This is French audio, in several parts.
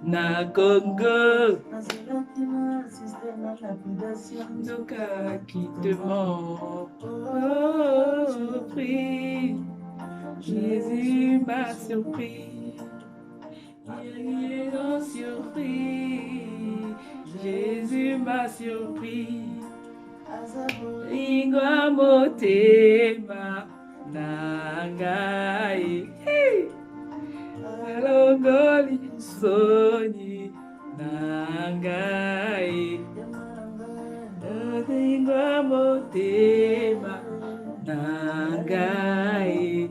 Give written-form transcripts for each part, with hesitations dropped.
Na Congo, nos cas qui te m'ont pris. Jésus m'a surpris. Il m'a surpris. Jésus m'a surpris. Lingua motema nangai. Alongoli soni nangai. Lingua motema nangai.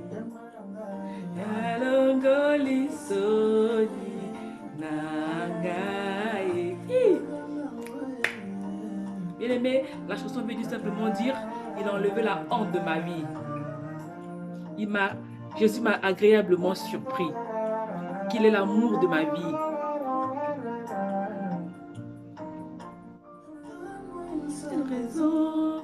Alongoli soni nangai. Bien aimé, la chanson veut tout simplement dire, il a enlevé la honte de ma vie. Jésus m'a agréablement surpris. Qu'il est l'amour de ma vie. Quelle raison?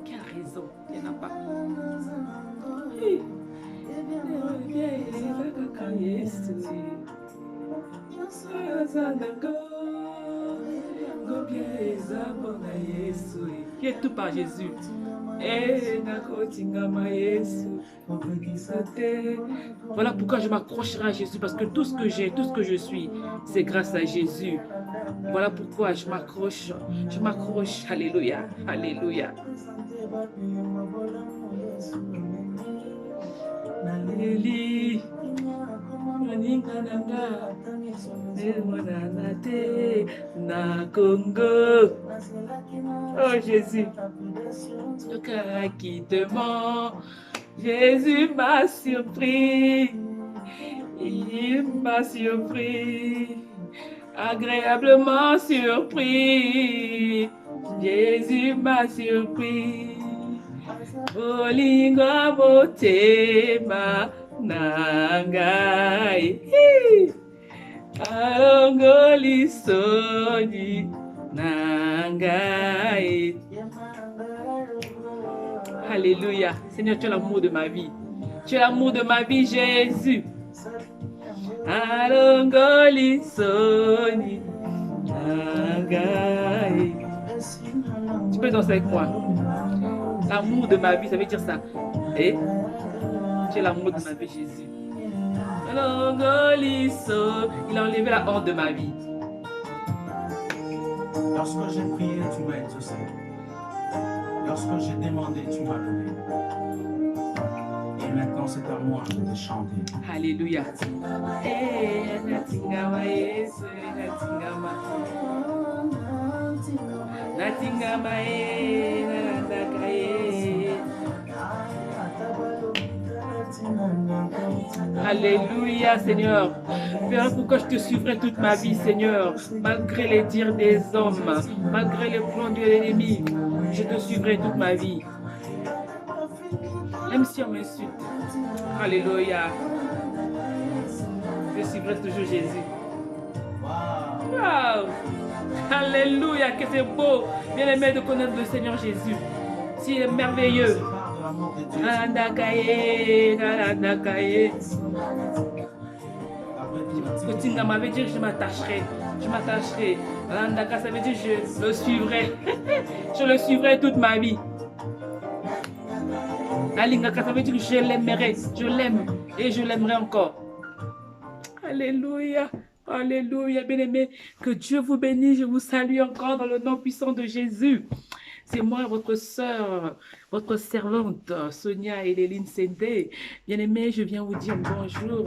Quelle raison? Il n'y en a pas. Qui est tout par Jésus. Voilà pourquoi je m'accrocherai à Jésus, parce que tout ce que j'ai, tout ce que je suis, c'est grâce à Jésus. Voilà pourquoi je m'accroche. Alléluia, alléluia. Na Congo. Oh Jésus, le cœur qui te ment, Jésus m'a surpris, il m'a surpris, agréablement surpris, Jésus m'a surpris, Bolingo motema nangai, alongoli soni nangai. Alléluia. Seigneur, tu es l'amour de ma vie. Tu es l'amour de ma vie, Jésus. Alongoli soni nangai. Tu peux danser avec moi. L'amour de ma vie, ça veut dire ça. Et tu es l'amour de ma vie, Jésus. Alongoli soni. Il a enlevé la honte de ma vie. Lorsque j'ai prié, tu m'as exaucé. Lorsque j'ai demandé, tu m'as donné. Et maintenant, c'est à moi de chanter. Alléluia. Alléluia, Seigneur. Voilà pourquoi je te suivrai toute ma vie, Seigneur. Malgré les dires des hommes, malgré les plans de l'ennemi, je te suivrai toute ma vie. Même si on m'insulte. Alléluia. Je suivrai toujours Jésus. Wow. Alléluia, que c'est beau. Bien aimé de connaître le Seigneur Jésus. S'il est merveilleux. Kotinga m'avait dit que je m'attacherai. Je m'attacherai. Landaka, ça veut dire que je le suivrai. Je le suivrai toute ma vie. Alingaka, ça veut dire que je l'aimerai. Je l'aime et je l'aimerai encore. Alléluia. Alléluia, bien-aimé. Que Dieu vous bénisse. Je vous salue encore dans le nom puissant de Jésus. C'est moi, votre sœur, votre servante, Sonia Eléline Sendé. Bien-aimé, je viens vous dire bonjour.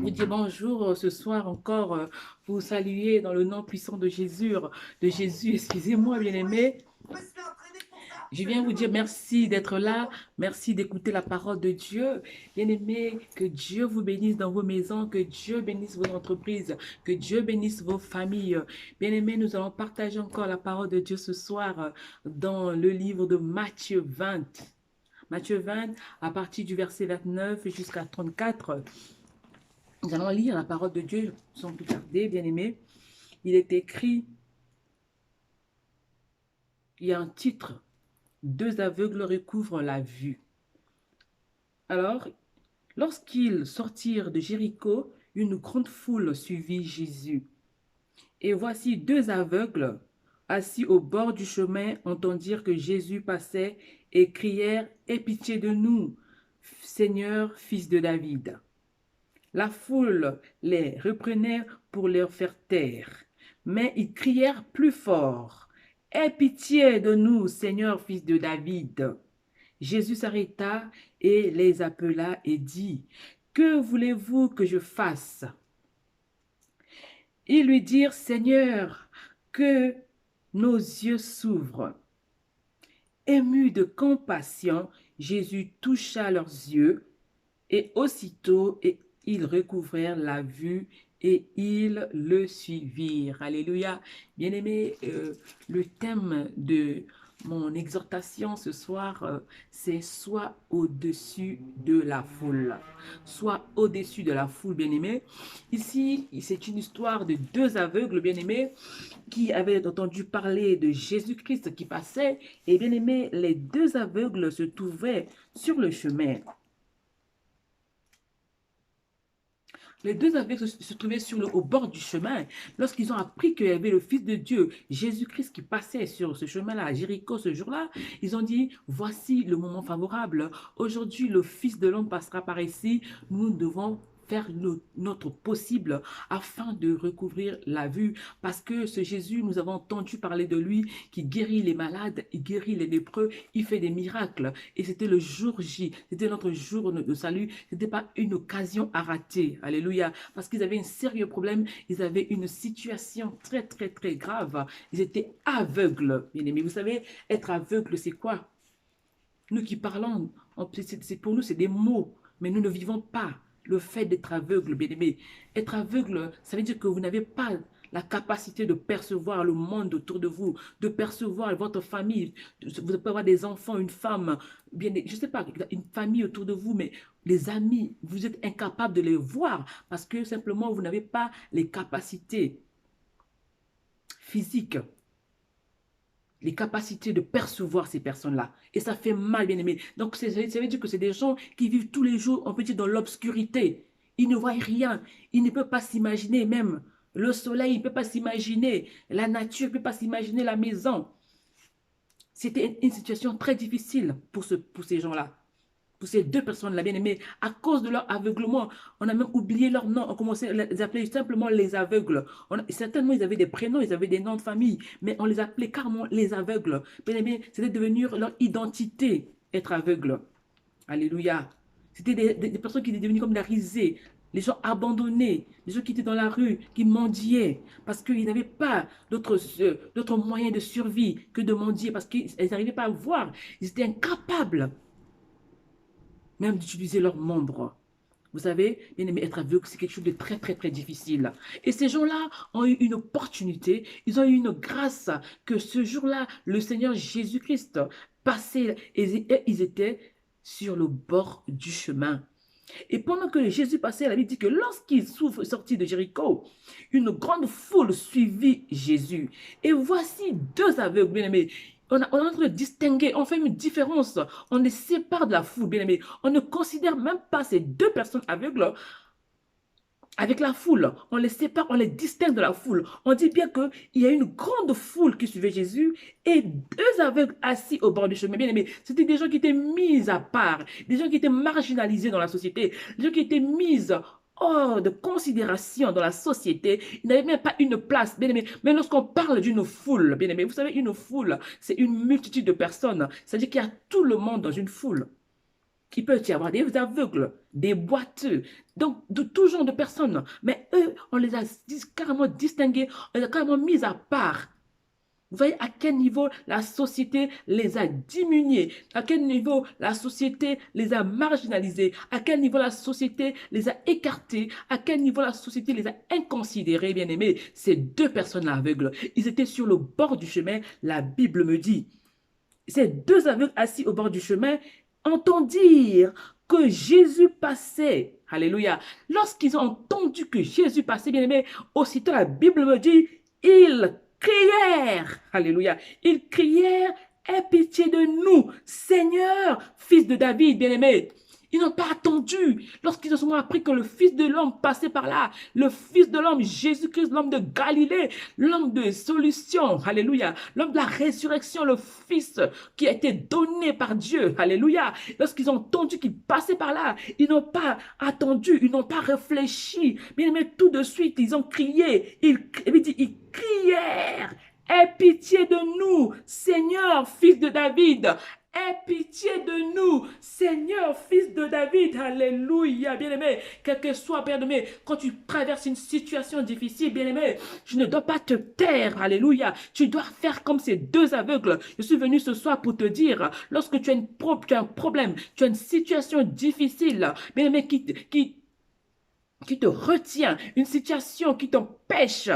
Vous dire bonjour ce soir encore. Vous saluer dans le nom puissant de Jésus. Excusez-moi, bien-aimé. Je viens vous dire merci d'être là, merci d'écouter la parole de Dieu. Bien-aimés, que Dieu vous bénisse dans vos maisons, que Dieu bénisse vos entreprises, que Dieu bénisse vos familles. Bien-aimés, nous allons partager encore la parole de Dieu ce soir dans le livre de Matthieu 20. Matthieu 20, à partir du verset 29 jusqu'à 34. Nous allons lire la parole de Dieu sans plus tarder, bien-aimés. Il est écrit, il y a un titre, « Deux aveugles recouvrent la vue ». Alors, lorsqu'ils sortirent de Jéricho, une grande foule suivit Jésus. Et voici deux aveugles, assis au bord du chemin, entendirent que Jésus passait et crièrent « Aie pitié de nous, Seigneur, fils de David ». La foule les reprenait pour leur faire taire, mais ils crièrent plus fort « Aie pitié de nous, Seigneur, fils de David ». Jésus s'arrêta et les appela et dit « Que voulez-vous que je fasse ?» Ils lui dirent « Seigneur, que nos yeux s'ouvrent. » Ému de compassion, Jésus toucha leurs yeux et aussitôt ils recouvrèrent la vue et ils le suivirent. Alléluia. Bien-aimés, le thème de mon exhortation ce soir, c'est soit au-dessus de la foule. Soit au-dessus de la foule, bien-aimés. Ici, c'est une histoire de deux aveugles, bien-aimés, qui avaient entendu parler de Jésus-Christ qui passait. Et bien-aimés, les deux aveugles se trouvaient sur le chemin. Les deux aveugles se trouvaient au bord du chemin. Lorsqu'ils ont appris qu'il y avait le Fils de Dieu, Jésus-Christ, qui passait sur ce chemin-là, à Jéricho, ce jour-là, ils ont dit, voici le moment favorable. Aujourd'hui, le Fils de l'homme passera par ici. Nous devons faire notre possible afin de recouvrir la vue. Parce que ce Jésus, nous avons entendu parler de lui, qui guérit les malades, il guérit les lépreux, il fait des miracles. Et c'était le jour J, c'était notre jour de salut. Ce n'était pas une occasion à rater. Alléluia. Parce qu'ils avaient un sérieux problème, ils avaient une situation très, très, très grave. Ils étaient aveugles, bien aimés. Vous savez, être aveugle, c'est quoi? Nous qui parlons, pour nous, c'est des mots, mais nous ne vivons pas le fait d'être aveugle, bien-aimé. Être aveugle, ça veut dire que vous n'avez pas la capacité de percevoir le monde autour de vous, de percevoir votre famille. Vous pouvez avoir des enfants, une femme, bien, je ne sais pas, une famille autour de vous, mais les amis, vous êtes incapable de les voir parce que simplement vous n'avez pas les capacités physiques, les capacités de percevoir ces personnes-là. Et ça fait mal, bien aimé. Donc, ça veut dire que c'est des gens qui vivent tous les jours, on peut dire, dans l'obscurité. Ils ne voient rien. Ils ne peuvent pas s'imaginer même le soleil, ils ne peuvent pas s'imaginer la nature, ils ne peuvent pas s'imaginer la maison. C'était une situation très difficile pour ces gens-là. Pour ces deux personnes-là, bien aimées, à cause de leur aveuglement, on a même oublié leur nom, on commençait à les appeler simplement les aveugles. Certainement, ils avaient des prénoms, ils avaient des noms de famille, mais on les appelait carrément les aveugles. Bien aimés, c'était devenir leur identité, être aveugle. Alléluia. C'était des personnes qui étaient devenues comme la risée, les gens abandonnés, les gens qui étaient dans la rue, qui mendiaient, parce qu'ils n'avaient pas d'autres moyens de survie que de mendier, parce qu'ils n'arrivaient pas à voir, ils étaient incapables même d'utiliser leurs membres. Vous savez, bien aimé, être aveugle, c'est quelque chose de très, très, très difficile. Et ces gens-là ont eu une opportunité, ils ont eu une grâce que ce jour-là, le Seigneur Jésus-Christ passait et ils étaient sur le bord du chemin. Et pendant que Jésus passait, la Bible dit que lorsqu'il sortit de Jéricho, une grande foule suivit Jésus. Et voici deux aveugles, bien aimés. On est en train de distinguer, on fait une différence, on les sépare de la foule, bien aimé. On ne considère même pas ces deux personnes aveugles avec la foule. On les sépare, on les distingue de la foule. On dit bien qu'il y a une grande foule qui suivait Jésus et deux aveugles assis au bord du chemin, bien aimé. C'était des gens qui étaient mis à part, des gens qui étaient marginalisés dans la société, des gens qui étaient mis hors de considération dans la société. Ils n'avaient même pas une place, bien aimé. Mais lorsqu'on parle d'une foule, bien aimé, vous savez, une foule, c'est une multitude de personnes. C'est-à-dire qu'il y a tout le monde dans une foule. Il peut y avoir des aveugles, des boiteux, donc de tout genre de personnes. Mais eux, on les a carrément distingués, on les a carrément mis à part. Vous voyez à quel niveau la société les a diminués, à quel niveau la société les a marginalisés, à quel niveau la société les a écartés, à quel niveau la société les a inconsidérés, bien aimés. Ces deux personnes aveugles, ils étaient sur le bord du chemin, la Bible me dit. Ces deux aveugles assis au bord du chemin, entendirent que Jésus passait. Alléluia. Lorsqu'ils ont entendu que Jésus passait, bien aimé, aussitôt la Bible me dit, ils crièrent. Alléluia. Ils crièrent, aie pitié de nous, Seigneur, fils de David, bien aimé. Ils n'ont pas attendu. Lorsqu'ils ont appris que le Fils de l'homme passait par là, le Fils de l'homme, Jésus-Christ, l'homme de Galilée, l'homme de solution, alléluia, l'homme de la résurrection, le Fils qui a été donné par Dieu, alléluia. Lorsqu'ils ont entendu qu'il passait par là, ils n'ont pas attendu, ils n'ont pas réfléchi. Mais tout de suite, ils ont crié, ils crièrent. Aie pitié de nous, Seigneur, fils de David. Aie pitié de nous, Seigneur, fils de David. Alléluia, bien-aimé. Quel que soit, bien-aimé, quand tu traverses une situation difficile, bien-aimé, tu ne dois pas te taire. Alléluia. Tu dois faire comme ces deux aveugles. Je suis venu ce soir pour te dire, lorsque tu as, tu as un problème, tu as une situation difficile, bien-aimé, qui te retient, une situation qui t'empêche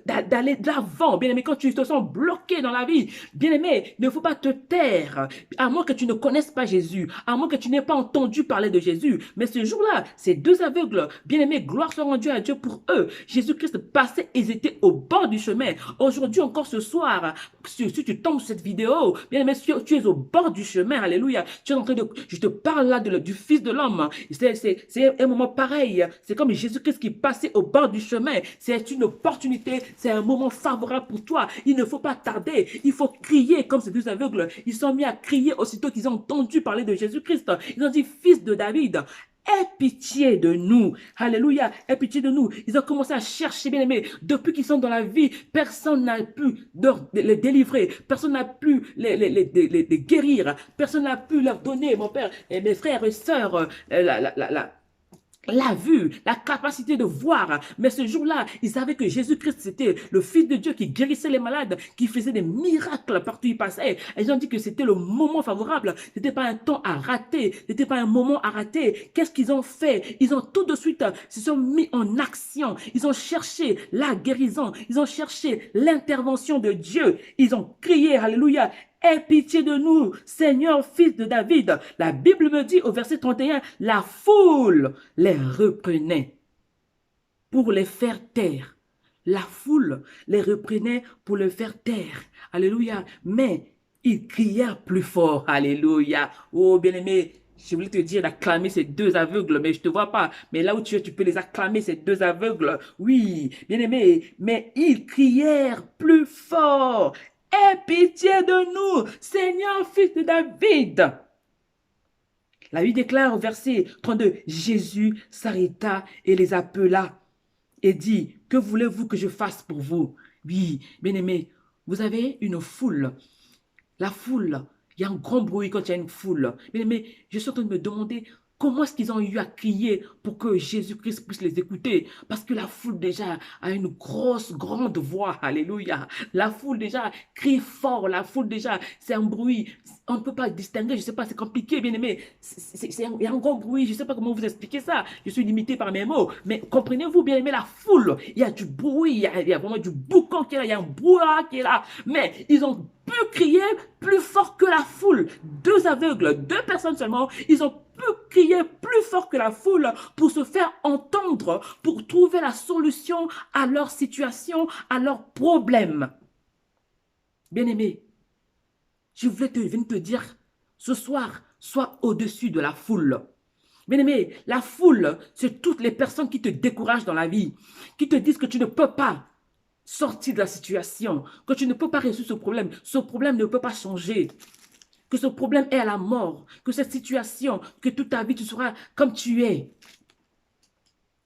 d'aller de l'avant, bien-aimé, quand tu te sens bloqué dans la vie, bien-aimé, il ne faut pas te taire, à moins que tu ne connaisses pas Jésus, à moins que tu n'aies pas entendu parler de Jésus, mais ce jour-là, ces deux aveugles, bien-aimé, gloire soit rendue à Dieu pour eux, Jésus-Christ passait, ils étaient au bord du chemin, aujourd'hui encore ce soir, si tu tombes sur cette vidéo, bien-aimé, tu es au bord du chemin, alléluia, tu es en train de, je te parle là du Fils de l'homme, c'est un moment pareil, c'est comme Jésus-Christ qui passait au bord du chemin. C'est une opportunité, c'est un moment favorable pour toi. Il ne faut pas tarder. Il faut crier comme ces deux aveugles. Ils sont mis à crier aussitôt qu'ils ont entendu parler de Jésus-Christ. Ils ont dit, fils de David, aie pitié de nous. Alléluia, aie pitié de nous. Ils ont commencé à chercher, bien aimé. Depuis qu'ils sont dans la vie, personne n'a pu les délivrer. Personne n'a pu les guérir. Personne n'a pu leur donner, mon père et mes frères et sœurs, la vue, la capacité de voir. Mais ce jour-là, ils savaient que Jésus-Christ, c'était le Fils de Dieu qui guérissait les malades, qui faisait des miracles partout où il passait. Et ils ont dit que c'était le moment favorable. C'était pas un temps à rater. C'était pas un moment à rater. Qu'est-ce qu'ils ont fait? Ils ont tout de suite se sont mis en action. Ils ont cherché la guérison. Ils ont cherché l'intervention de Dieu. Ils ont crié, alléluia. Aie pitié de nous, Seigneur, fils de David. La Bible me dit au verset 31, la foule les reprenait pour les faire taire. La foule les reprenait pour les faire taire. Alléluia. Mais ils crièrent plus fort. Alléluia. Oh, bien-aimé, je voulais te dire d'acclamer ces deux aveugles, mais je ne te vois pas. Mais là où tu es, tu peux les acclamer, ces deux aveugles. Oui, bien-aimé, mais ils crièrent plus fort. Aie pitié de nous, Seigneur, fils de David. La Bible déclare au verset 32, Jésus s'arrêta et les appela et dit, que voulez-vous que je fasse pour vous? Oui, bien-aimé, vous avez une foule. La foule, il y a un grand bruit quand il y a une foule. Bien-aimé, je suis en train de me demander, comment est-ce qu'ils ont eu à crier pour que Jésus-Christ puisse les écouter? Parce que la foule déjà a une grande voix. Alléluia. La foule déjà crie fort. La foule déjà, c'est un bruit. On ne peut pas distinguer. Je ne sais pas, c'est compliqué, bien aimé. Il y a un grand bruit. Je ne sais pas comment vous expliquer ça. Je suis limité par mes mots. Mais comprenez-vous, bien aimé, la foule, il y a du bruit. Il y a vraiment du boucan qui est là. Il y a un brouhaha qui est là. Mais ils ont pu crier plus fort que la foule. Deux aveugles, deux personnes seulement, ils ont pu crier plus fort que la foule pour se faire entendre, pour trouver la solution à leur situation, à leurs problèmes. Bien-aimé, je voulais venir te dire, ce soir, sois au-dessus de la foule. Bien-aimé, la foule, c'est toutes les personnes qui te découragent dans la vie, qui te disent que tu ne peux pas sortir de la situation, que tu ne peux pas résoudre ce problème ne peut pas changer, que ce problème est à la mort, que cette situation, que toute ta vie tu seras comme tu es.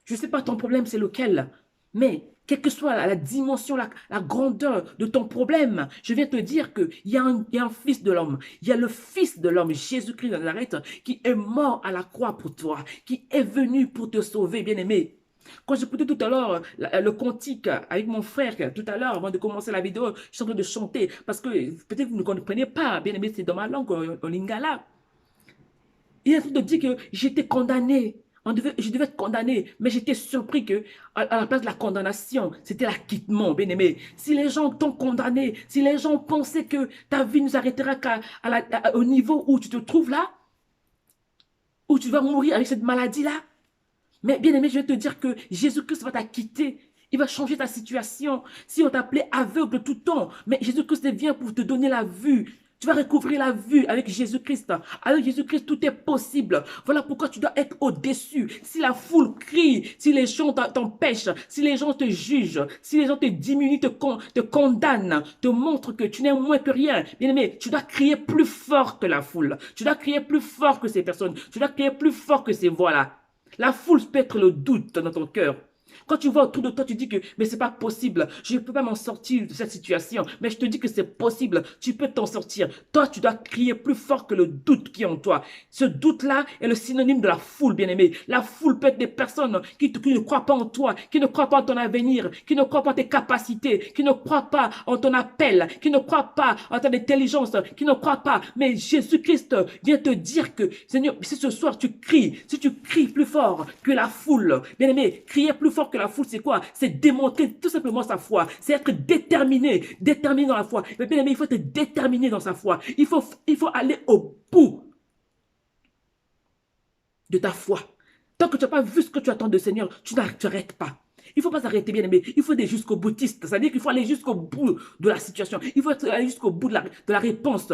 Je ne sais pas ton problème c'est lequel, mais quelle que soit la dimension, la grandeur de ton problème, je viens te dire qu'il y a un fils de l'homme, il y a le fils de l'homme, Jésus-Christ de Nazareth, qui est mort à la croix pour toi, qui est venu pour te sauver, bien-aimé. Quand j'écoutais tout à l'heure le cantique avec mon frère, tout à l'heure, avant de commencer la vidéo, je suis en train de chanter, parce que peut-être vous ne comprenez pas, bien aimé, c'est dans ma langue, en lingala. Il est en train de dire que j'étais condamné, je devais être condamné, mais j'étais surpris que à la place de la condamnation, c'était l'acquittement, bien aimé. Si les gens t'ont condamné, si les gens pensaient que ta vie ne s'arrêtera qu'au niveau où tu te trouves là, où tu vas mourir avec cette maladie-là. Mais bien aimé, je vais te dire que Jésus-Christ va t'acquitter. Il va changer ta situation. Si on t'appelait aveugle tout le temps, mais Jésus-Christ vient pour te donner la vue. Tu vas recouvrir la vue avec Jésus-Christ. Avec Jésus-Christ, tout est possible. Voilà pourquoi tu dois être au-dessus. Si la foule crie, si les gens t'empêchent, si les gens te jugent, si les gens te diminuent, te condamnent, te montrent que tu n'es moins que rien, bien aimé, tu dois crier plus fort que la foule. Tu dois crier plus fort que ces personnes. Tu dois crier plus fort que ces voix-là. La foule peut être le doute dans ton cœur. Quand tu vois autour de toi, tu dis que mais c'est pas possible, je ne peux pas m'en sortir de cette situation. Mais je te dis que c'est possible, tu peux t'en sortir. Toi, tu dois crier plus fort que le doute qui est en toi. Ce doute-là est le synonyme de la foule, bien-aimé. La foule peut être des personnes qui ne croient pas en toi, qui ne croient pas en ton avenir, qui ne croient pas en tes capacités, qui ne croient pas en ton appel, qui ne croient pas en ton intelligence, qui ne croient pas. Mais Jésus-Christ vient te dire que, Seigneur, si ce soir tu cries, si tu cries plus fort que la foule, bien-aimé, crier plus fort que la foule, c'est quoi? C'est démontrer tout simplement sa foi. C'est être déterminé dans la foi. Mais bien aimé, il faut être déterminé dans sa foi. Il faut aller au bout de ta foi. Tant que tu n'as pas vu ce que tu attends de Seigneur, tu n'arrêtes pas. Il ne faut pas s'arrêter, bien aimé. Il faut aller jusqu'au boutiste. C'est-à-dire qu'il faut aller jusqu'au bout de la situation. Il faut aller jusqu'au bout de la réponse.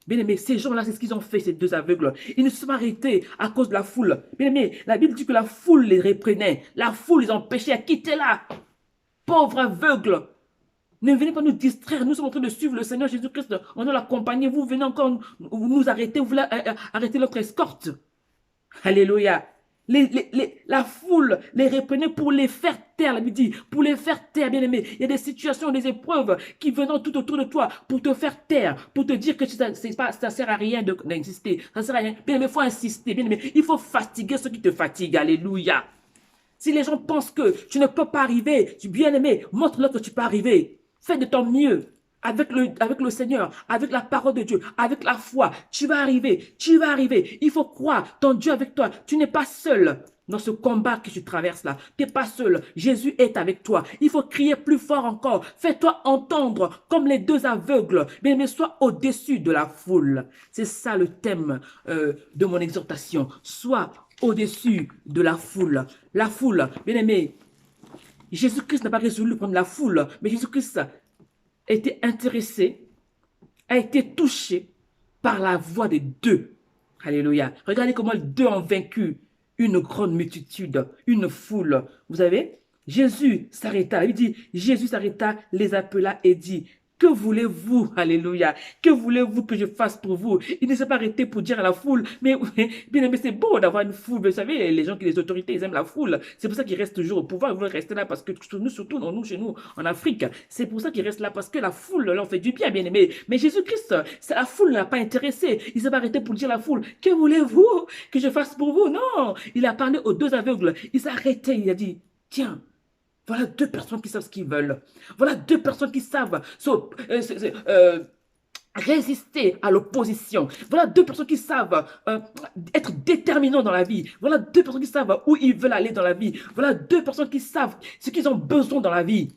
Bien aimé, ces gens-là, c'est ce qu'ils ont fait, ces deux aveugles. Ils ne se sont arrêtés à cause de la foule. Bien aimé, la Bible dit que la foule les réprenait. La foule les empêchait à quitter là. Pauvres aveugles. Ne venez pas nous distraire. Nous sommes en train de suivre le Seigneur Jésus-Christ. On doit l'accompagner. Vous venez encore nous arrêter. Vous voulez arrêter notre escorte. Alléluia. La foule les reprenait pour les faire taire, la Bible dit, pour les faire taire, bien aimé. Il y a des situations, des épreuves qui viennent tout autour de toi pour te faire taire, pour te dire que ça ne sert à rien d'insister. Ça sert à rien. Bien aimé, il faut insister, bien aimé. Il faut fatiguer ceux qui te fatiguent. Alléluia. Si les gens pensent que tu ne peux pas arriver, bien aimé, montre-leur que tu peux arriver. Fais de ton mieux. Avec le Seigneur, avec la parole de Dieu, avec la foi, tu vas arriver, tu vas arriver. Il faut croire, ton Dieu avec toi. Tu n'es pas seul dans ce combat que tu traverses là. Tu n'es pas seul. Jésus est avec toi. Il faut crier plus fort encore. Fais-toi entendre comme les deux aveugles. Bien aimé, sois au-dessus de la foule. C'est ça le thème de mon exhortation. Sois au-dessus de la foule. La foule, bien aimé, Jésus-Christ n'a pas résolu de prendre la foule, mais Jésus-Christ a été intéressé, a été touché par la voix des deux. Alléluia. Regardez comment les deux ont vaincu une grande multitude, une foule. Vous savez, Jésus s'arrêta. Il dit, Jésus s'arrêta, les appela et dit, que voulez-vous? Alléluia. Que voulez-vous que je fasse pour vous? Il ne s'est pas arrêté pour dire à la foule, mais bien aimé, c'est beau d'avoir une foule. Vous savez, les gens, les autorités, ils aiment la foule. C'est pour ça qu'ils restent toujours au pouvoir. Ils veulent rester là parce que nous, surtout nous, chez nous, en Afrique, c'est pour ça qu'ils restent là parce que la foule leur fait du bien, bien aimé. Mais Jésus-Christ, la foule ne l'a pas intéressé. Il ne s'est pas arrêté pour dire à la foule, que voulez-vous que je fasse pour vous? Non. Il a parlé aux deux aveugles. Il s'est arrêté. Il a dit, tiens, voilà deux personnes qui savent ce qu'ils veulent. Voilà deux personnes qui savent résister à l'opposition. Voilà deux personnes qui savent être déterminants dans la vie. Voilà deux personnes qui savent où ils veulent aller dans la vie. Voilà deux personnes qui savent ce qu'ils ont besoin dans la vie.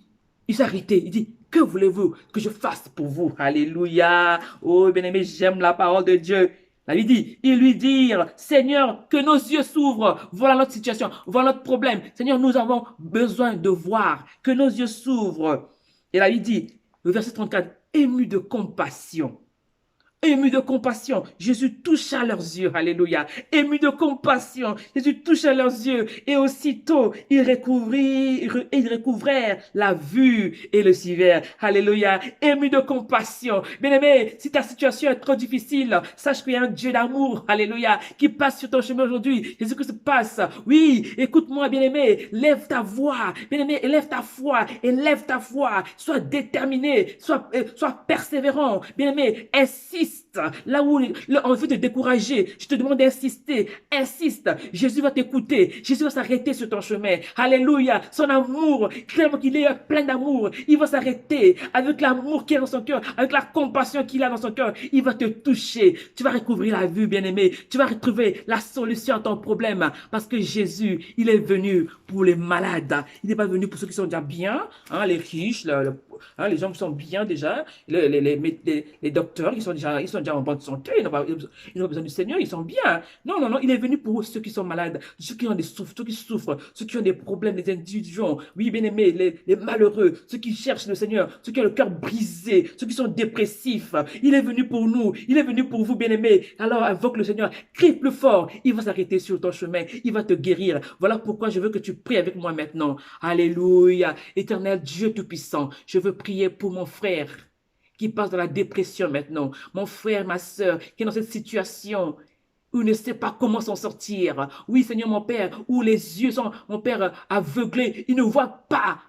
Il s'est arrêté. Il dit, que voulez-vous que je fasse pour vous? Alléluia. Oh, bien-aimé, j'aime la parole de Dieu. Il dit, ils lui dirent, Seigneur, que nos yeux s'ouvrent. Voilà notre situation, voilà notre problème. Seigneur, nous avons besoin de voir, que nos yeux s'ouvrent. Et là, il dit, le verset 34, ému de compassion. Ému de compassion, Jésus toucha leurs yeux, alléluia. Ému de compassion, Jésus toucha leurs yeux et aussitôt ils recouvrèrent la vue et le suivirent, alléluia. Ému de compassion, bien-aimé, si ta situation est trop difficile, sache qu'il y a un Dieu d'amour, alléluia, qui passe sur ton chemin aujourd'hui. Jésus-Christ passe, oui, écoute-moi, bien-aimé, lève ta voix, bien-aimé, lève ta foi, sois déterminé, sois persévérant, bien-aimé, insiste. Là où on veut te décourager, je te demande d'insister, insiste. Jésus va t'écouter, Jésus va s'arrêter sur ton chemin. Alléluia, son amour, clairement qu'il est plein d'amour, il va s'arrêter avec l'amour qu'il a dans son cœur, avec la compassion qu'il a dans son cœur. Il va te toucher, tu vas recouvrir la vue, bien-aimé, tu vas retrouver la solution à ton problème parce que Jésus, il est venu pour les malades, il n'est pas venu pour ceux qui sont déjà bien, les riches, les gens qui sont bien déjà, les docteurs, ils sont sont déjà en bonne santé, ils n'ont pas besoin du Seigneur, ils sont bien. Non, non, non, il est venu pour ceux qui sont malades, ceux qui ont des souffres, ceux qui souffrent, ceux qui ont des problèmes, des indigents, oui, bien-aimés, les malheureux, ceux qui cherchent le Seigneur, ceux qui ont le cœur brisé, ceux qui sont dépressifs. Il est venu pour nous, il est venu pour vous, bien-aimés. Alors invoque le Seigneur, crie plus fort, il va s'arrêter sur ton chemin, il va te guérir. Voilà pourquoi je veux que tu pries avec moi maintenant. Alléluia. Éternel Dieu Tout-Puissant, je veux prier pour mon frère qui passe dans la dépression maintenant, mon frère, ma soeur, qui est dans cette situation où il ne sait pas comment s'en sortir. Oui, Seigneur, mon Père, où les yeux sont, mon Père, aveuglés, il ne voit pas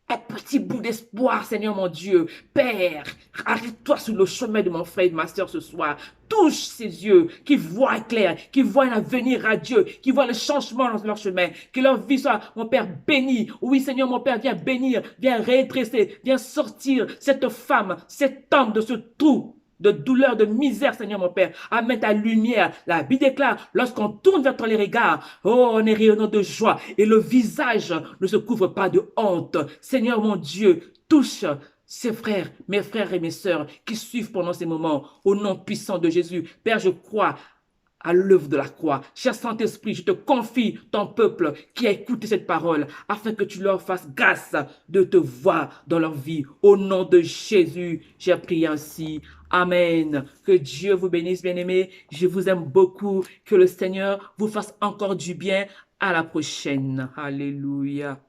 un petit bout d'espoir, Seigneur mon Dieu. Père, arrête-toi sur le chemin de mon frère et de ma soeur ce soir. Touche ses yeux, qui voient clair, qui voient un avenir radieux, qui voient le changement dans leur chemin. Que leur vie soit, mon Père, bénie. Oui, Seigneur, mon Père, viens bénir, viens redresser, viens sortir cette femme, cet homme de ce trou de douleur, de misère, Seigneur mon Père. Amène ta lumière. La Bible déclare, lorsqu'on tourne vers toi les regards, oh, on est rayonnant de joie et le visage ne se couvre pas de honte. Seigneur mon Dieu, touche ces frères, mes frères et mes sœurs qui suivent pendant ces moments au nom puissant de Jésus. Père, je crois à l'œuvre de la croix. Cher Saint-Esprit, je te confie ton peuple qui a écouté cette parole afin que tu leur fasses grâce de te voir dans leur vie. Au nom de Jésus, j'ai prié ainsi. Amen. Que Dieu vous bénisse, bien-aimés. Je vous aime beaucoup. Que le Seigneur vous fasse encore du bien. À la prochaine. Alléluia.